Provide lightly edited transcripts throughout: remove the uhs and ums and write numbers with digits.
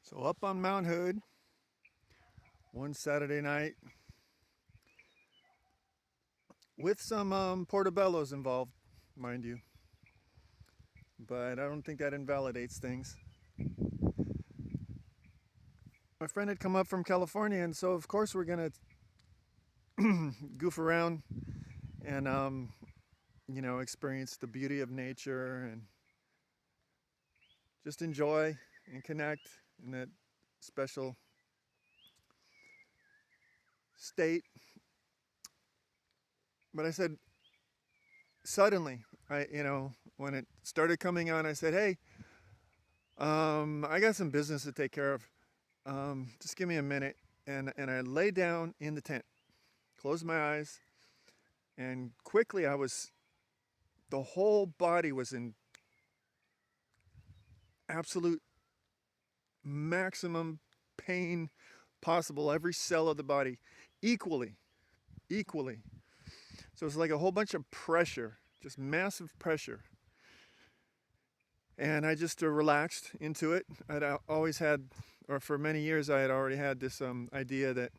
So up on Mount Hood, one Saturday night, with some portobellos involved, mind you. But I don't think that invalidates things. My friend had come up from California, and so of course we're gonna goof around and experience the beauty of nature and just enjoy and connect in that special state. But I said, suddenly, when it started coming on, I said, hey, I got some business to take care of. Just give me a minute. And I lay down in the tent, closed my eyes, and quickly the whole body was in absolute maximum pain possible, every cell of the body, equally, equally. So it's like a whole bunch of pressure, just massive pressure. And I just relaxed into it. I'd always had, or for many years, I had already had this idea that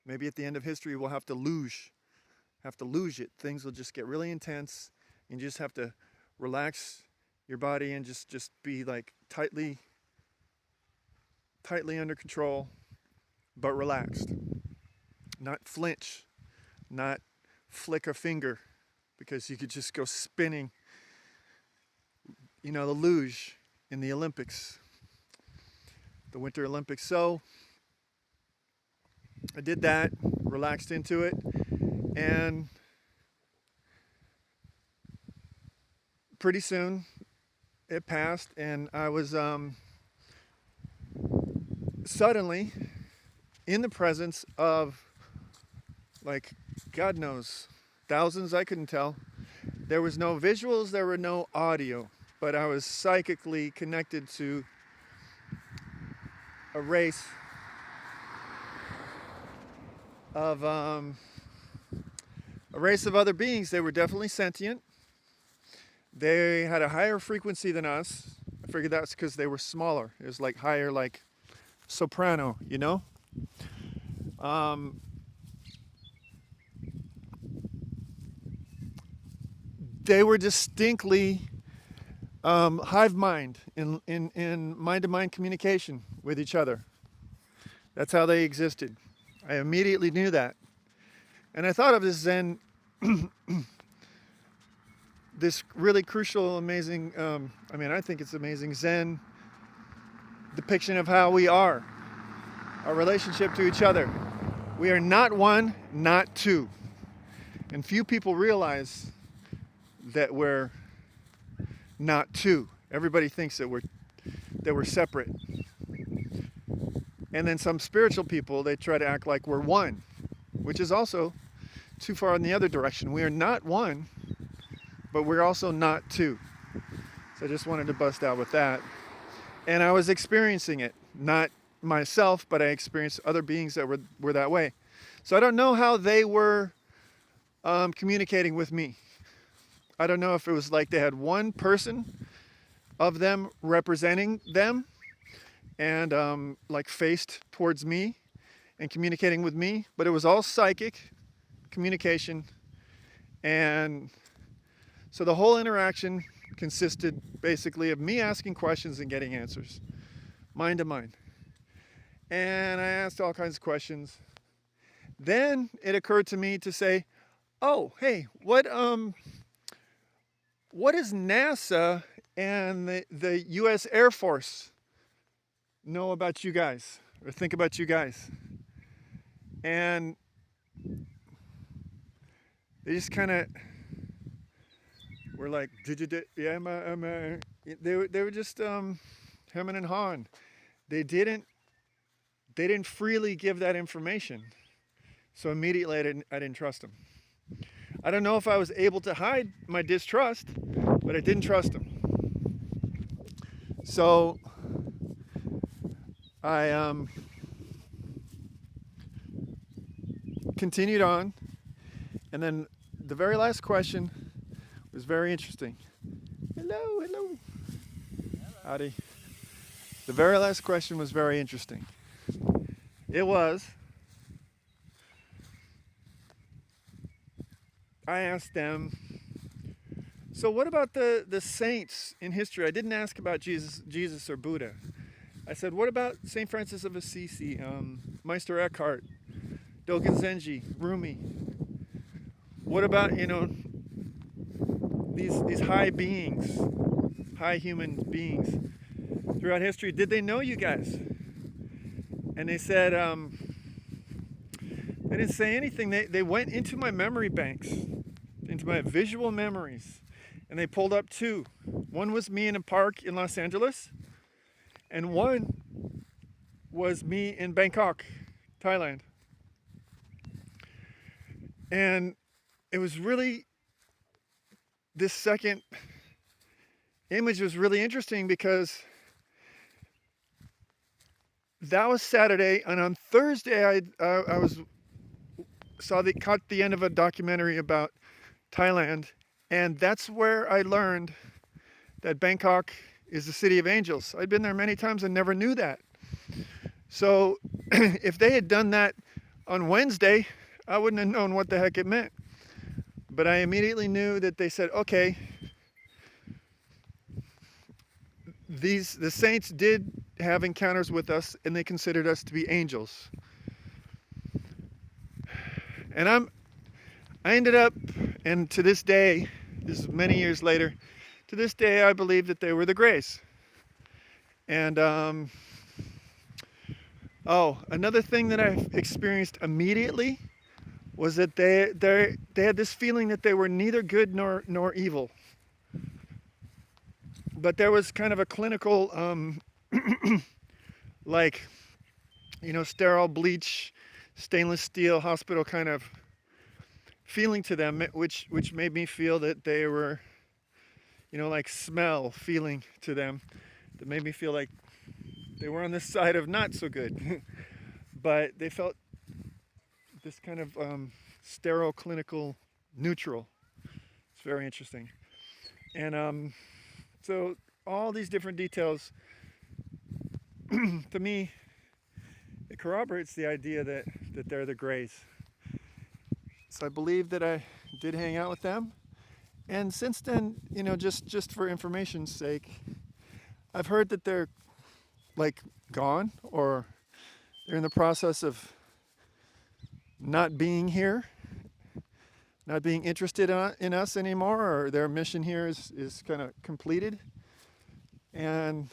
maybe at the end of history we'll have to luge it. Things will just get really intense, and you just have to relax your body and just be like tightly under control, but relaxed. Not flinch, not flick a finger, because you could just go spinning. The luge in the Olympics, the Winter Olympics. So I did that, relaxed into it, and pretty soon it passed, and I was suddenly in the presence of, like, God knows, thousands, I couldn't tell. There was no visuals, there were no audio, but I was psychically connected to a race of other beings. They were definitely sentient. They had a higher frequency than us. I figured that's because they were smaller. It was like higher, like soprano, They were distinctly hive mind in mind-to-mind communication with each other. That's how they existed. I immediately knew that. And I thought of this Zen, this really crucial, amazing, I think it's amazing Zen depiction of how we are, our relationship to each other. We are not one, not two. And few people realize that we're not two. Everybody thinks that we're separate. And then some spiritual people, they try to act like we're one, which is also too far in the other direction. We are not one, but we're also not two. So I just wanted to bust out with that. And I was experiencing it, not myself, but I experienced other beings that were that way. So I don't know how they were communicating with me. I don't know if it was like they had one person of them representing them and like faced towards me and communicating with me, but it was all psychic communication. And so the whole interaction consisted basically of me asking questions and getting answers, mind to mind. And I asked all kinds of questions. Then it occurred to me to say, oh, hey, what does NASA and the US Air Force know about you guys or think about you guys? And they just kind of were like, yeah, they were just hemming and hawing. They didn't freely give that information. So immediately I didn't trust them. I don't know if I was able to hide my distrust, but I didn't trust them. So I continued on, and then the very last question was very interesting. Hello. Howdy. The very last question was very interesting. It was, I asked them, so what about the saints in history? I didn't ask about Jesus or Buddha. I said, what about St. Francis of Assisi, Meister Eckhart, Dogen Zenji, Rumi? What about, these high beings, high human beings throughout history? Did they know you guys? And they said, they didn't say anything. They went into my memory banks, into my visual memories, and they pulled up two. One was me in a park in Los Angeles, and one was me in Bangkok, Thailand. And it was really, this second image was really interesting because that was Saturday, and on Thursday I caught the end of a documentary about Thailand, and that's where I learned that Bangkok is the city of angels. I'd been there many times and never knew that. So if they had done that on Wednesday, I wouldn't have known what the heck it meant. But I immediately knew that they said, okay, the saints did have encounters with us, and they considered us to be angels. And I ended up, and to this day, this is many years later, to this day I believe that they were the Greys. And another thing that I experienced immediately was that they had this feeling that they were neither good nor evil. But there was kind of a clinical, like, sterile bleach, stainless steel hospital kind of feeling to them, which made me feel that they were, like smell feeling to them, that made me feel like they were on the side of not so good. But they felt this kind of sterile, clinical, neutral. It's very interesting. And so all these different details, to me, it corroborates the idea that they're the Greys. So I believe that I did hang out with them. And since then, just for information's sake, I've heard that they're like gone, or they're in the process of not being here, not being interested in us anymore, or their mission here is kind of completed. And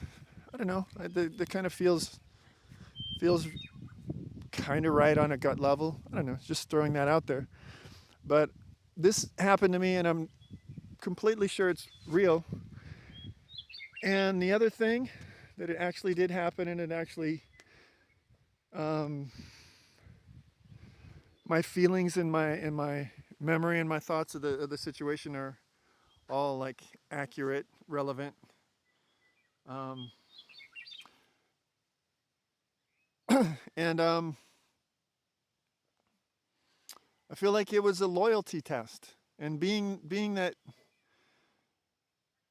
I don't know, that kind of feels kind of right on a gut level. I don't know, just throwing that out there. But this happened to me, and I'm completely sure it's real. And the other thing that it actually did happen, and it actually, my feelings and my memory and my thoughts of the situation are all like accurate, relevant. And I feel like it was a loyalty test, and being that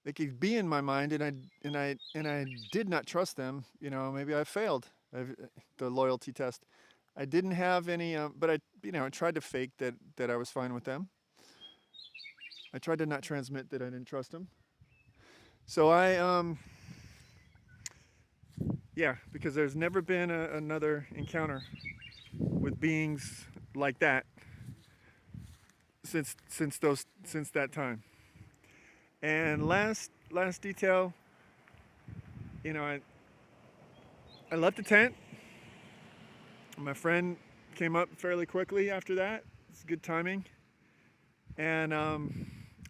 they could be in my mind, and I did not trust them. Maybe I failed the loyalty test. I didn't have any, but I tried to fake that I was fine with them. I tried to not transmit that I didn't trust them. So yeah, because there's never been another encounter with beings like that since that time. And last detail, I left the tent. My friend came up fairly quickly after that. It's good timing. And I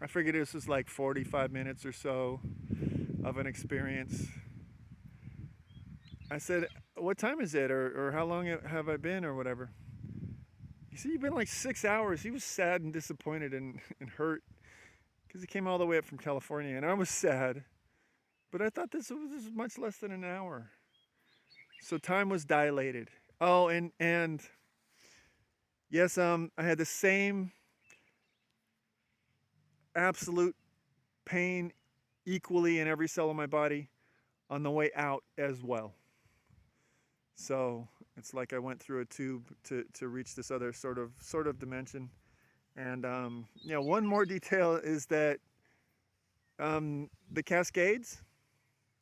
figured this was like 45 minutes or so of an experience. I said, what time is it? Or how long have I been, or whatever? He said, you've been like 6 hours. He was sad and disappointed and hurt, because he came all the way up from California, and I was sad. But I thought this was much less than an hour. So time was dilated. Oh, and yes, I had the same absolute pain equally in every cell of my body on the way out as well. So it's like I went through a tube to reach this other sort of dimension. And one more detail is that the Cascades,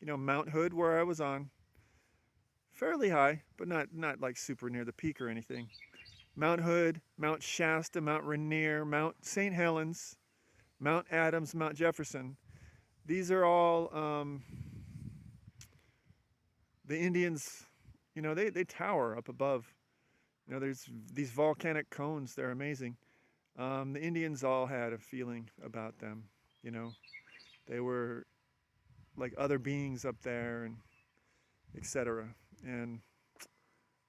Mount Hood, where I was on, fairly high, but not like super near the peak or anything. Mount Hood, Mount Shasta, Mount Rainier, Mount St. Helens, Mount Adams, Mount Jefferson. These are all the Indians. They tower up above. There's these volcanic cones. They're amazing. The Indians all had a feeling about them. They were like other beings up there, and etc. And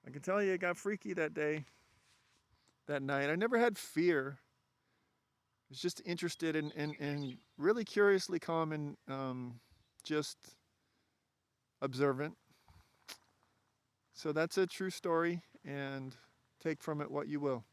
I can tell you, it got freaky that day, that night. I never had fear. I was just interested in really curiously calm and just observant. So that's a true story, and take from it what you will.